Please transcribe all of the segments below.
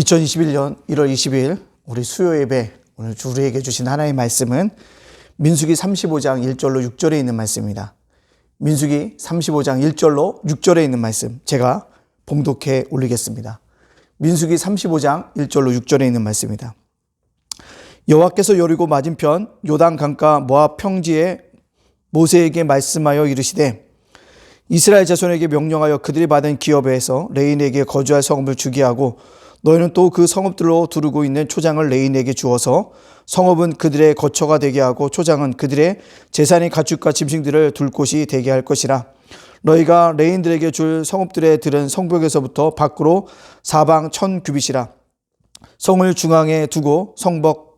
2021년 1월 20일 우리 수요 예배, 오늘 우리에게 주신 하나님의 말씀은 민수기 35장 1절로 6절에 있는 말씀입니다. 민수기 35장 1절로 6절에 있는 말씀 제가 봉독해 올리겠습니다. 민수기 35장 1절로 6절에 있는 말씀입니다. 여호와께서 여리고 맞은편 요단 강가 모압 평지에 모세에게 말씀하여 이르시되 이스라엘 자손에게 명령하여 그들이 받은 기업에서 레인에게 거주할 성읍을 주게 하고 너희는 또 그 성읍들로 두르고 있는 초장을 레인에게 주어서 성읍은 그들의 거처가 되게 하고 초장은 그들의 재산의 가축과 짐승들을 둘 곳이 되게 할 것이라. 너희가 레인들에게 줄 성읍들의 들은 성벽에서부터 밖으로 사방 1000규빗이라. 성을 중앙에 두고 성벽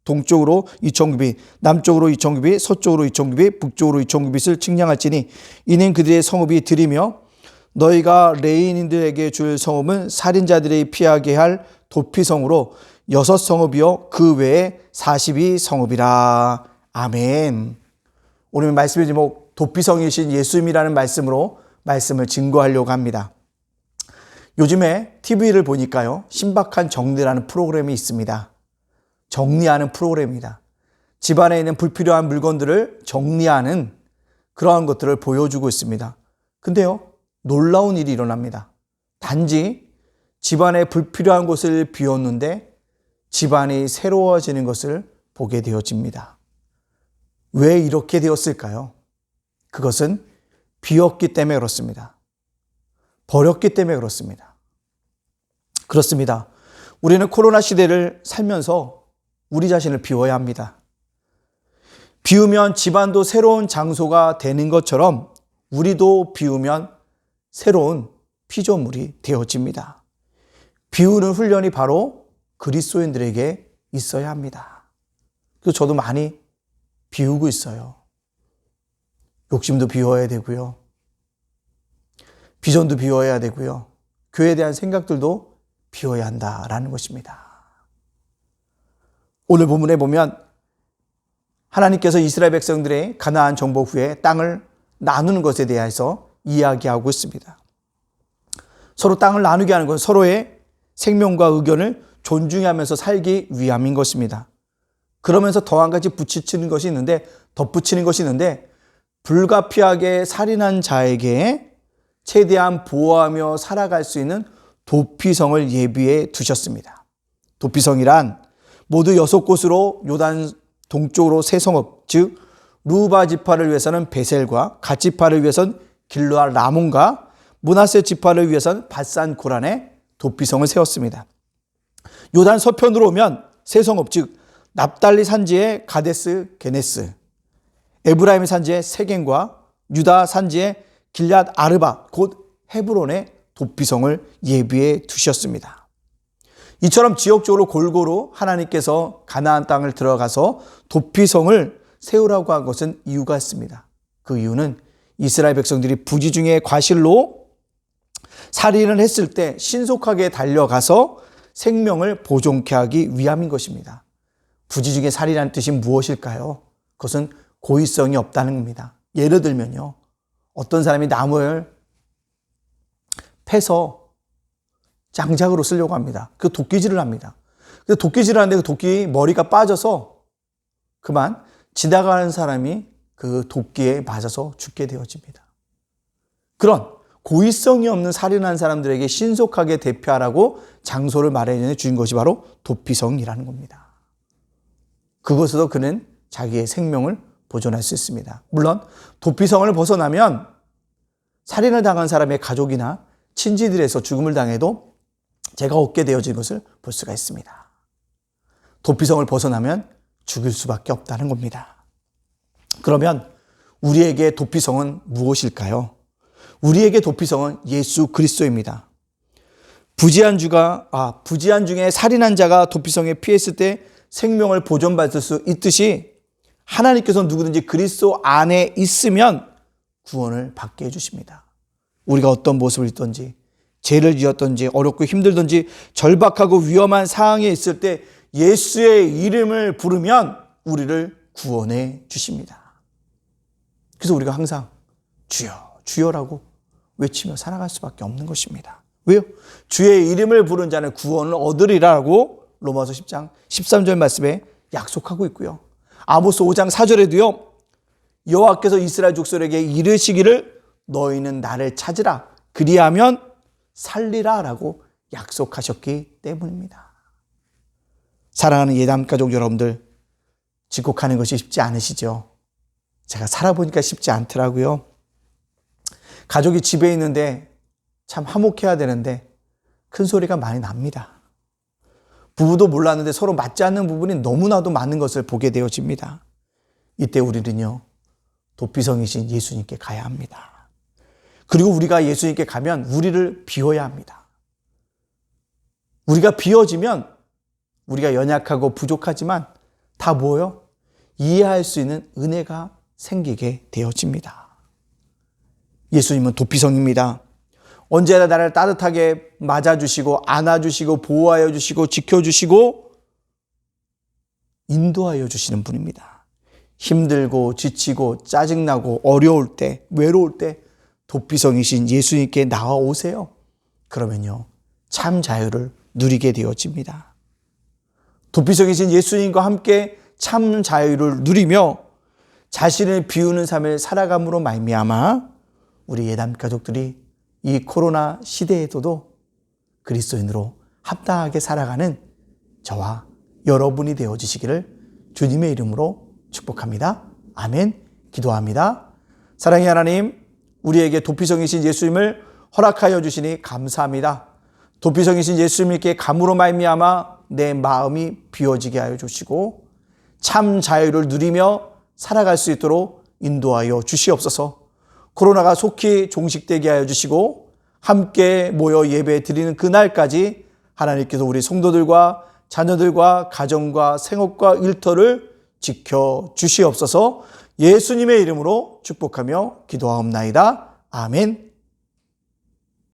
동쪽으로 2000규빗, 남쪽으로 2000규빗, 서쪽으로 2000규빗, 북쪽으로 2000규빗을 측량할지니 이는 그들의 성읍이 들이며 너희가 레인인들에게 줄 성읍은 살인자들이 피하게 할 도피성으로 6성읍이요 그 외에 42성읍이라. 아멘. 오늘 말씀의 제목 도피성이신 예수님이라는 말씀으로 말씀을 증거하려고 합니다. 요즘에 TV를 보니까요, 신박한 정리라는 프로그램이 있습니다. 정리하는 프로그램입니다. 집안에 있는 불필요한 물건들을 정리하는 그러한 것들을 보여주고 있습니다. 근데요, 놀라운 일이 일어납니다. 단지 집안에 불필요한 곳을 비웠는데 집안이 새로워지는 것을 보게 되어집니다. 왜 이렇게 되었을까요? 그것은 비웠기 때문에 그렇습니다. 버렸기 때문에 그렇습니다. 그렇습니다. 우리는 코로나 시대를 살면서 우리 자신을 비워야 합니다. 비우면 집안도 새로운 장소가 되는 것처럼 우리도 비우면 새로운 피조물이 되어집니다. 비우는 훈련이 바로 그리스도인들에게 있어야 합니다. 그래서 저도 많이 비우고 있어요. 욕심도 비워야 되고요. 비전도 비워야 되고요. 교회에 대한 생각들도 비워야 한다라는 것입니다. 오늘 본문에 보면 하나님께서 이스라엘 백성들의 가나안 정복 후에 땅을 나누는 것에 대해서 이야기하고 있습니다. 서로 땅을 나누게 하는 건 서로의 생명과 의견을 존중하면서 살기 위함인 것입니다. 그러면서 더 한 가지 덧붙이는 것이 있는데 불가피하게 살인한 자에게 최대한 보호하며 살아갈 수 있는 도피성을 예비해 두셨습니다. 도피성이란 모두 6곳으로 요단 동쪽으로 세 성읍, 즉 루바 지파를 위해서는 베셀과 갓 지파를 위해서는 길르앗 라몬과 므낫세 지파를 위해서는 바산 고란에 도피성을 세웠습니다. 요단 서편으로 오면 세 성읍, 즉 납달리 산지의 가데스 게네스, 에브라임 산지의 세겜과 유다 산지의 길앗 아르바 곧 헤브론의 도피성을 예비해 두셨습니다. 이처럼 지역적으로 골고루 하나님께서 가나안 땅을 들어가서 도피성을 세우라고 한 것은 이유가 있습니다. 그 이유는 이스라엘 백성들이 부지 중에 과실로 살인을 했을 때 신속하게 달려가서 생명을 보존케 하기 위함인 것입니다. 부지 중에 살인이라는 뜻이 무엇일까요? 그것은 고의성이 없다는 겁니다. 예를 들면요, 어떤 사람이 나무를 패서 장작으로 쓰려고 합니다. 그 도끼질을 합니다. 그 도끼질을 하는데 그 도끼 머리가 빠져서 그만 지나가는 사람이 그 도끼에 맞아서 죽게 되어집니다. 그런 고의성이 없는 살인한 사람들에게 신속하게 대피하라고 장소를 마련해 주신 것이 바로 도피성이라는 겁니다. 그곳에서 그는 자기의 생명을 보존할 수 있습니다. 물론 도피성을 벗어나면 살인을 당한 사람의 가족이나 친지들에서 죽음을 당해도 죄가 없게 되어진 것을 볼 수가 있습니다. 도피성을 벗어나면 죽일 수밖에 없다는 겁니다. 그러면 우리에게 도피성은 무엇일까요? 우리에게 도피성은 예수 그리스도입니다. 부지한 중에 살인한 자가 도피성에 피했을 때 생명을 보존받을 수 있듯이 하나님께서 누구든지 그리스도 안에 있으면 구원을 받게 해주십니다. 우리가 어떤 모습을 있든지 죄를 지었든지 어렵고 힘들든지 절박하고 위험한 상황에 있을 때 예수의 이름을 부르면 우리를 구원해 주십니다. 그래서 우리가 항상 주여 주여라고 외치며 살아갈 수밖에 없는 것입니다. 왜요? 주의 이름을 부른 자는 구원을 얻으리라고 로마서 10장 13절 말씀에 약속하고 있고요. 아모스 5장 4절에도요. 여호와께서 이스라엘 족속에게 이르시기를 너희는 나를 찾으라 그리하면 살리라 라고 약속하셨기 때문입니다. 사랑하는 예담가족 여러분들, 집콕하는 것이 쉽지 않으시죠? 제가 살아보니까 쉽지 않더라고요. 가족이 집에 있는데 참 화목해야 되는데 큰 소리가 많이 납니다. 부부도 몰랐는데 서로 맞지 않는 부분이 너무나도 많은 것을 보게 되어집니다. 이때 우리는요, 도피성이신 예수님께 가야 합니다. 그리고 우리가 예수님께 가면 우리를 비워야 합니다. 우리가 비워지면 우리가 연약하고 부족하지만 다 뭐예요? 이해할 수 있는 은혜가 생기게 되어집니다. 예수님은 도피성입니다. 언제나 나를 따뜻하게 맞아주시고 안아주시고 보호하여 주시고 지켜주시고 인도하여 주시는 분입니다. 힘들고 지치고 짜증나고 어려울 때 외로울 때 도피성이신 예수님께 나와오세요. 그러면요 참 자유를 누리게 되어집니다. 도피성이신 예수님과 함께 참 자유를 누리며 자신을 비우는 삶을 살아감으로 말미암아 우리 예담 가족들이 이 코로나 시대에도 그리스도인으로 합당하게 살아가는 저와 여러분이 되어주시기를 주님의 이름으로 축복합니다. 아멘. 기도합니다. 사랑의 하나님, 우리에게 도피성이신 예수님을 허락하여 주시니 감사합니다. 도피성이신 예수님께 감으로 말미암아 내 마음이 비워지게 하여 주시고 참 자유를 누리며 살아갈 수 있도록 인도하여 주시옵소서. 코로나가 속히 종식되게 하여 주시고 함께 모여 예배 드리는 그날까지 하나님께서 우리 성도들과 자녀들과 가정과 생업과 일터를 지켜 주시옵소서. 예수님의 이름으로 축복하며 기도하옵나이다. 아멘.